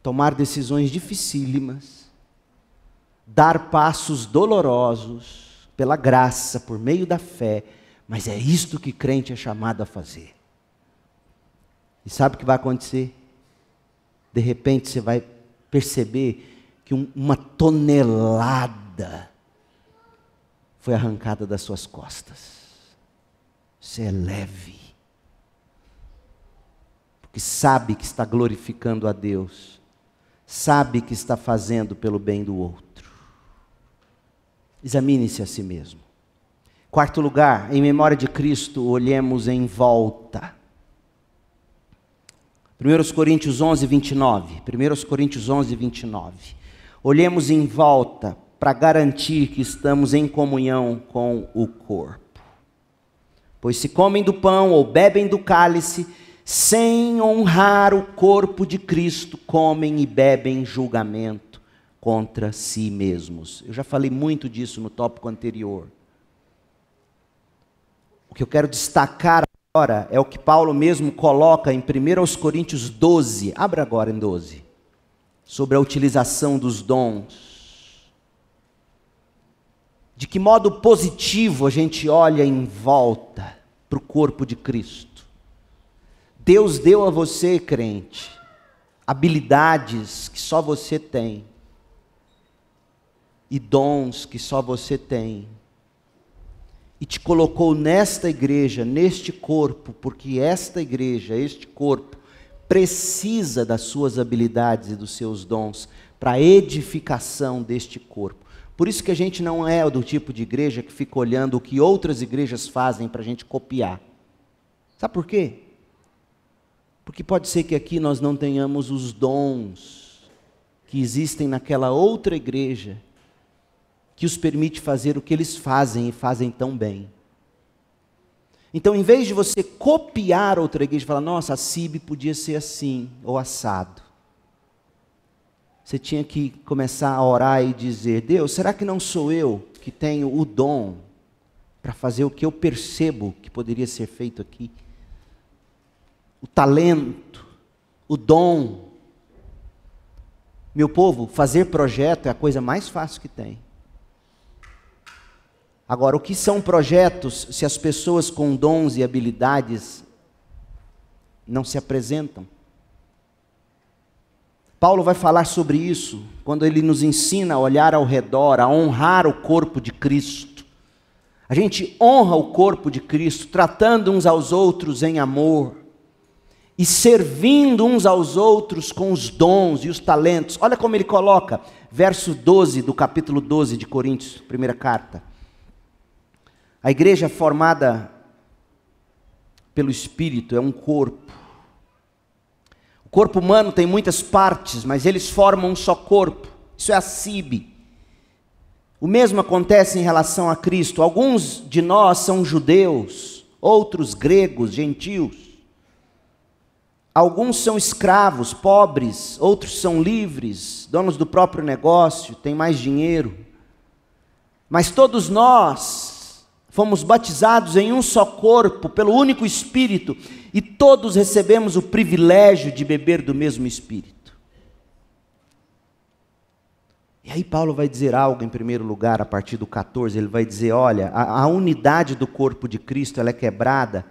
tomar decisões dificílimas, dar passos dolorosos pela graça, por meio da fé. Mas é isto que crente é chamado a fazer. E sabe o que vai acontecer? De repente você vai perceber que uma tonelada foi arrancada das suas costas. Você é leve. Porque sabe que está glorificando a Deus. Sabe que está fazendo pelo bem do outro. Examine-se a si mesmo. Quarto lugar, em memória de Cristo, olhemos em volta. 1 Coríntios 11, 29. 1 Coríntios 11, 29. Olhemos em volta para garantir que estamos em comunhão com o corpo. Pois se comem do pão ou bebem do cálice, sem honrar o corpo de Cristo, comem e bebem julgamento contra si mesmos. Eu já falei muito disso no tópico anterior. O que eu quero destacar agora é o que Paulo mesmo coloca em 1 Coríntios 12. Abra agora em 12. sobre a utilização dos dons. De que modo positivo a gente olha em volta para o corpo de Cristo. Deus deu a você, crente, habilidades que só você tem. E dons que só você tem. E te colocou nesta igreja, neste corpo, porque esta igreja, este corpo, precisa das suas habilidades e dos seus dons para a edificação deste corpo. Por isso que a gente não é do tipo de igreja que fica olhando o que outras igrejas fazem para a gente copiar. Sabe por quê? Porque pode ser que aqui nós não tenhamos os dons que existem naquela outra igreja, que os permite fazer o que eles fazem e fazem tão bem. Então, em vez de você copiar outra igreja e falar, nossa, a CIB podia ser assim, ou assado, você tinha que começar a orar e dizer, Deus, será que não sou eu que tenho o dom para fazer o que eu percebo que poderia ser feito aqui? O talento, o dom. Meu povo, fazer projeto é a coisa mais fácil que tem. Agora, o que são projetos se as pessoas com dons e habilidades não se apresentam? Paulo vai falar sobre isso quando ele nos ensina a olhar ao redor, a honrar o corpo de Cristo. A gente honra o corpo de Cristo, tratando uns aos outros em amor e servindo uns aos outros com os dons e os talentos. Olha como ele coloca, verso 12 do capítulo 12 de Coríntios, primeira carta. A igreja formada pelo Espírito é um corpo. O corpo humano tem muitas partes, mas eles formam um só corpo. Isso é a CIB. O mesmo acontece em relação a Cristo. Alguns de nós são judeus, outros gregos, gentios. Alguns são escravos, pobres, outros são livres, donos do próprio negócio, têm mais dinheiro. Mas todos nós fomos batizados em um só corpo, pelo único Espírito, e todos recebemos o privilégio de beber do mesmo Espírito. E aí Paulo vai dizer algo em primeiro lugar, a partir do 14, ele vai dizer, olha, a unidade do corpo de Cristo, ela é quebrada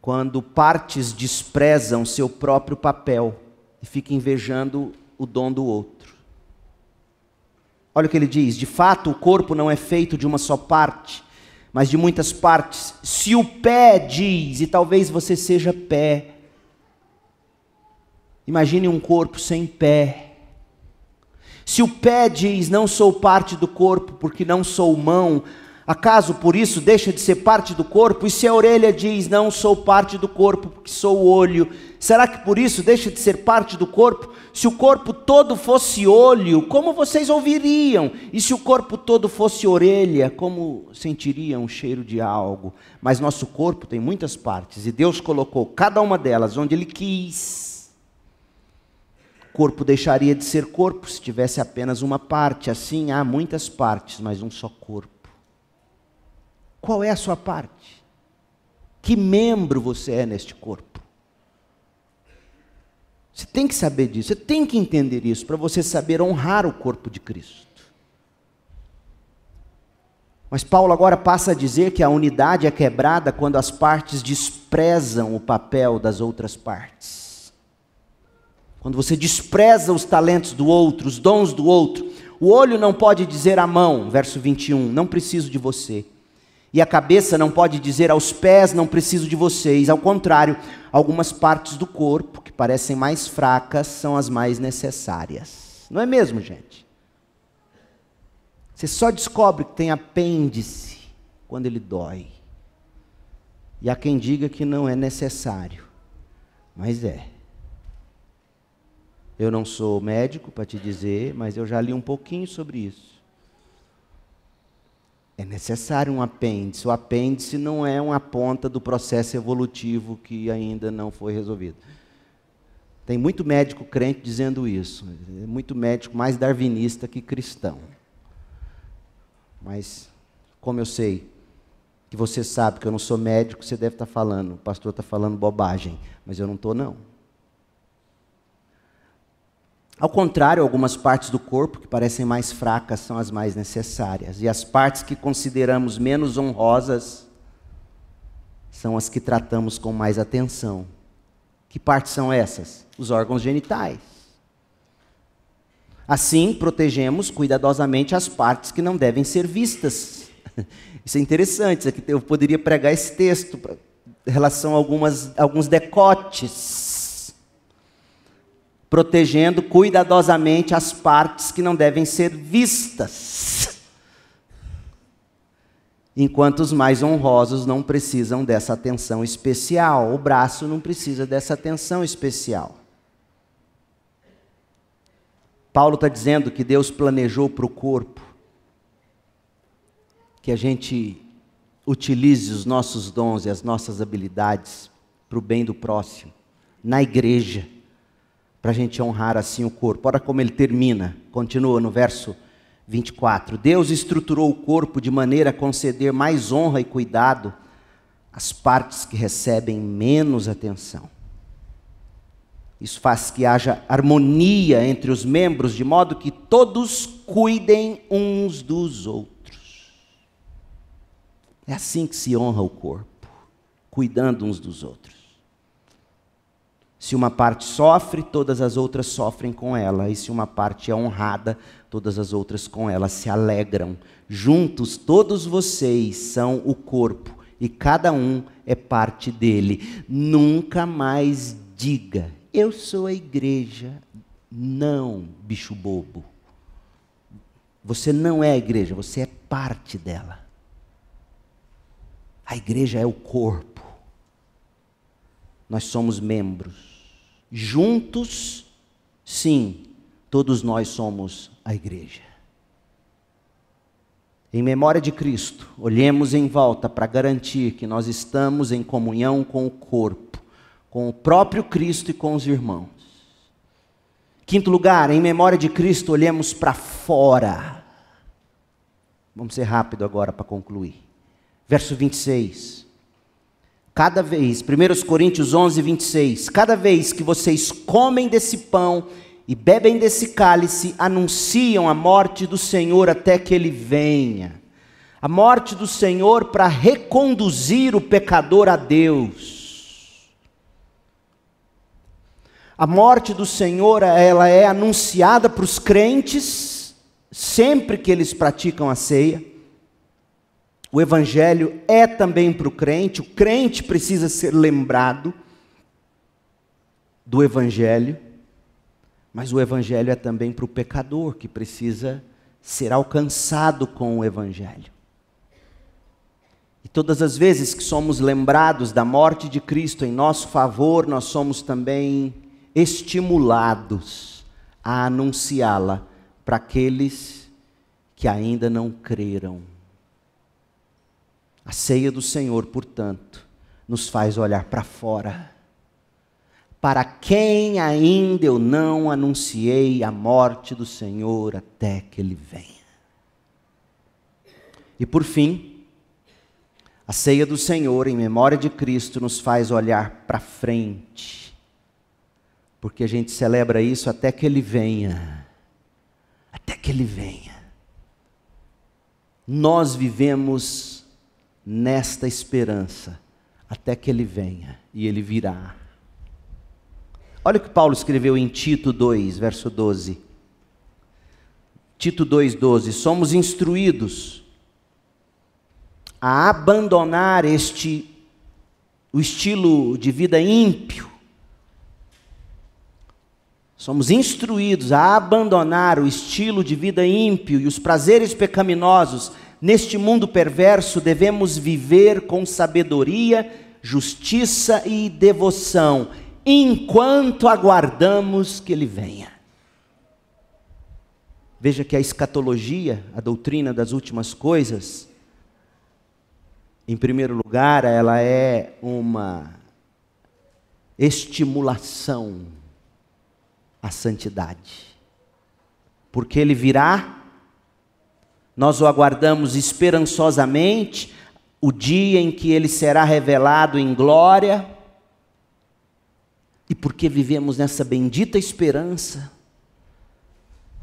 quando partes desprezam seu próprio papel e ficam invejando o dom do outro. Olha o que ele diz, de fato o corpo não é feito de uma só parte, mas de muitas partes. Se o pé diz, e talvez você seja pé, imagine um corpo sem pé. Se o pé diz, não sou parte do corpo porque não sou mão, acaso por isso deixa de ser parte do corpo? E se a orelha diz, não sou parte do corpo porque sou o olho, será que por isso deixa de ser parte do corpo? Se o corpo todo fosse olho, como vocês ouviriam? E se o corpo todo fosse orelha, como sentiriam o cheiro de algo? Mas nosso corpo tem muitas partes, e Deus colocou cada uma delas onde Ele quis. O corpo deixaria de ser corpo se tivesse apenas uma parte. Assim, há muitas partes, mas um só corpo. Qual é a sua parte? Que membro você é neste corpo? Você tem que saber disso, você tem que entender isso, para você saber honrar o corpo de Cristo. Mas Paulo agora passa a dizer que a unidade é quebrada quando as partes desprezam o papel das outras partes. Quando você despreza os talentos do outro, os dons do outro. O olho não pode dizer à mão, verso 21, não preciso de você. E a cabeça não pode dizer aos pés, não preciso de vocês. Ao contrário, algumas partes do corpo que parecem mais fracas são as mais necessárias. Não é mesmo, gente? Você só descobre que tem apêndice quando ele dói. E há quem diga que não é necessário, mas é. Eu não sou médico para te dizer, mas eu já li um pouquinho sobre isso. É necessário um apêndice. O apêndice não é uma ponta do processo evolutivo que ainda não foi resolvido. Tem muito médico crente dizendo isso. Muito médico mais darwinista que cristão. Mas, como eu sei que você sabe que eu não sou médico, você deve estar falando, o pastor está falando bobagem. Mas eu não estou, não. Ao contrário, algumas partes do corpo que parecem mais fracas são as mais necessárias. E as partes que consideramos menos honrosas são as que tratamos com mais atenção. Que partes são essas? Os órgãos genitais. Assim, protegemos cuidadosamente as partes que não devem ser vistas. Isso é interessante, eu poderia pregar esse texto em relação a alguns decotes. Protegendo cuidadosamente as partes que não devem ser vistas. Enquanto os mais honrosos não precisam dessa atenção especial. O braço não precisa dessa atenção especial. Paulo está dizendo que Deus planejou para o corpo que a gente utilize os nossos dons e as nossas habilidades para o bem do próximo, na igreja, para a gente honrar assim o corpo. Olha como ele termina, continua no verso 24. Deus estruturou o corpo de maneira a conceder mais honra e cuidado às partes que recebem menos atenção. Isso faz que haja harmonia entre os membros, de modo que todos cuidem uns dos outros. É assim que se honra o corpo, cuidando uns dos outros. Se uma parte sofre, todas as outras sofrem com ela. E se uma parte é honrada, todas as outras com ela se alegram. Juntos, todos vocês são o corpo, e cada um é parte dele. Nunca mais diga: eu sou a igreja. Não, bicho bobo. Você não é a igreja, você é parte dela. A igreja é o corpo. Nós somos membros. Juntos, sim, todos nós somos a igreja. Em memória de Cristo, olhemos em volta para garantir que nós estamos em comunhão com o corpo, com o próprio Cristo e com os irmãos. Quinto lugar, em memória de Cristo, olhemos para fora. Vamos ser rápido agora para concluir. Verso 26. Cada vez, 1 Coríntios 11, 26. Cada vez que vocês comem desse pão e bebem desse cálice, anunciam a morte do Senhor até que Ele venha. A morte do Senhor para reconduzir o pecador a Deus. A morte do Senhor, ela é anunciada para os crentes sempre que eles praticam a ceia. O evangelho é também para o crente precisa ser lembrado do evangelho, mas o evangelho é também para o pecador, que precisa ser alcançado com o evangelho. E todas as vezes que somos lembrados da morte de Cristo em nosso favor, nós somos também estimulados a anunciá-la para aqueles que ainda não creram. A ceia do Senhor, portanto, nos faz olhar para fora. Para quem ainda eu não anunciei a morte do Senhor até que Ele venha. E por fim, a ceia do Senhor, em memória de Cristo, nos faz olhar para frente. Porque a gente celebra isso até que Ele venha. Até que Ele venha. Nós vivemos nesta esperança, até que Ele venha, e Ele virá. Olha o que Paulo escreveu em Tito 2, verso 12. Tito 2, 12. Somos instruídos a abandonar o estilo de vida ímpio. Somos instruídos a abandonar o estilo de vida ímpio e os prazeres pecaminosos. Neste mundo perverso, devemos viver com sabedoria, justiça e devoção, enquanto aguardamos que Ele venha. Veja que a escatologia, a doutrina das últimas coisas, em primeiro lugar, ela é uma estimulação à santidade. Porque Ele virá, nós o aguardamos esperançosamente, o dia em que Ele será revelado em glória, e porque vivemos nessa bendita esperança,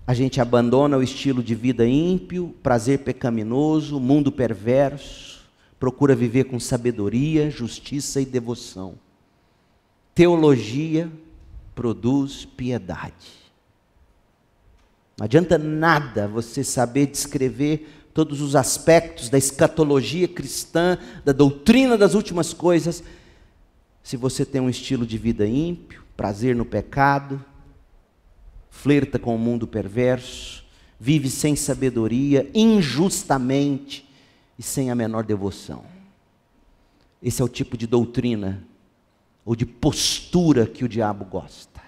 A gente abandona o estilo de vida ímpio, prazer pecaminoso, mundo perverso, procura viver com sabedoria, justiça e devoção. Teologia produz piedade. Não adianta nada você saber descrever todos os aspectos da escatologia cristã, da doutrina das últimas coisas, se você tem um estilo de vida ímpio, prazer no pecado, flerta com o mundo perverso, vive sem sabedoria, injustamente e sem a menor devoção. Esse é o tipo de doutrina ou de postura que o diabo gosta.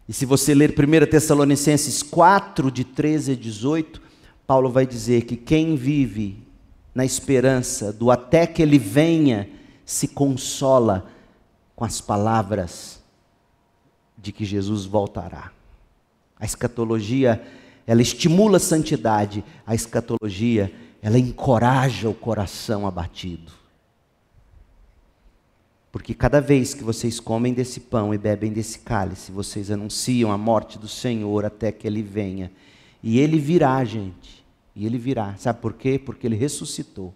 E se você ler 1 Tessalonicenses 4, de 13 a 18, Paulo vai dizer que quem vive na esperança do até que ele venha, se consola com as palavras de que Jesus voltará. A escatologia, ela estimula a santidade. A escatologia, ela encoraja o coração abatido. Porque cada vez que vocês comem desse pão e bebem desse cálice, vocês anunciam a morte do Senhor até que Ele venha. E Ele virá, gente. E Ele virá. Sabe por quê? Porque Ele ressuscitou.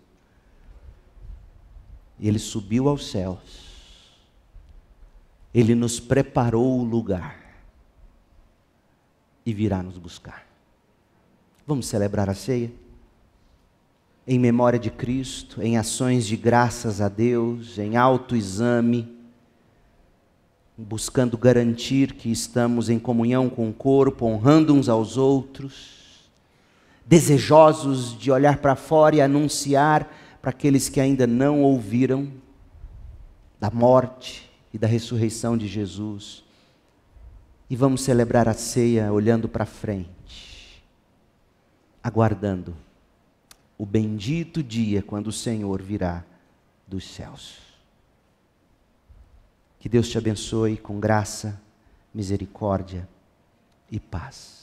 E Ele subiu aos céus. Ele nos preparou o lugar e virá nos buscar. Vamos celebrar a ceia? Em memória de Cristo, em ações de graças a Deus, em autoexame, buscando garantir que estamos em comunhão com o corpo, honrando uns aos outros, desejosos de olhar para fora e anunciar para aqueles que ainda não ouviram da morte e da ressurreição de Jesus. E vamos celebrar a ceia olhando para frente, aguardando o bendito dia quando o Senhor virá dos céus. Que Deus te abençoe com graça, misericórdia e paz.